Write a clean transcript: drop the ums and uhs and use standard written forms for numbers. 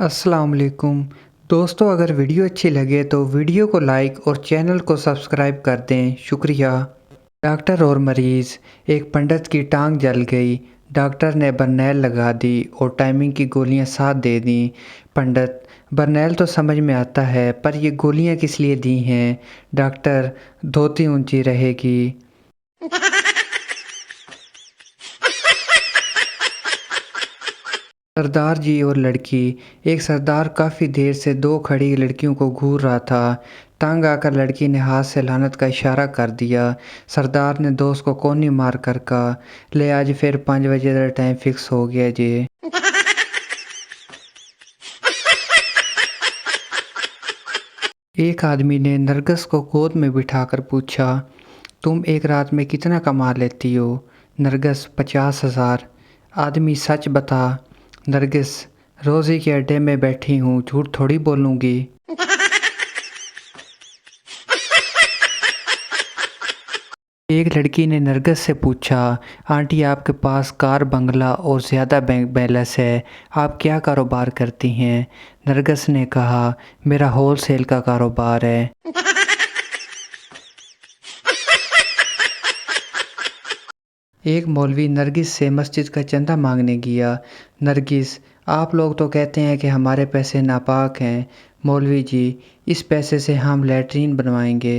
अस्सलाम वालेकुम दोस्तों, अगर वीडियो अच्छी लगे तो वीडियो को लाइक और चैनल को सब्सक्राइब कर दें, शुक्रिया। डॉक्टर और मरीज़। एक पंडित की टांग जल गई। डॉक्टर ने बरनैल लगा दी और टाइमिंग की गोलियां साथ दे दी। पंडित: बरनैल तो समझ में आता है, पर ये गोलियां किस लिए दी हैं? डॉक्टर: धोती ऊंची रहेगी। सरदार जी और लड़की। एक सरदार काफ़ी देर से दो खड़ी लड़कियों को घूर रहा था। तंग आकर लड़की ने हाथ से लानत का इशारा कर दिया। सरदार ने दोस्त को कोनी मार कर कहा, ले आज फिर 5 बजे का टाइम फिक्स हो गया जी। एक आदमी ने नरगिस को गोद में बिठाकर पूछा, तुम एक रात में कितना कमा लेती हो? नरगिस: 50,000। आदमी: सच बता। नरगिस: रोज़ी के अड्डे में बैठी हूँ, झूठ थोड़ी बोलूँगी। एक लड़की ने नरगिस से पूछा, आंटी आपके पास कार बंगला और ज़्यादा बैंक बैलेंस है, आप क्या कारोबार करती हैं? नरगिस ने कहा, मेरा होल सेल का कारोबार है। एक मौलवी नरगिस से मस्जिद का चंदा मांगने गया। नरगिस: आप लोग तो कहते हैं कि हमारे पैसे नापाक हैं। मौलवी जी: इस पैसे से हम लैट्रीन बनवाएंगे।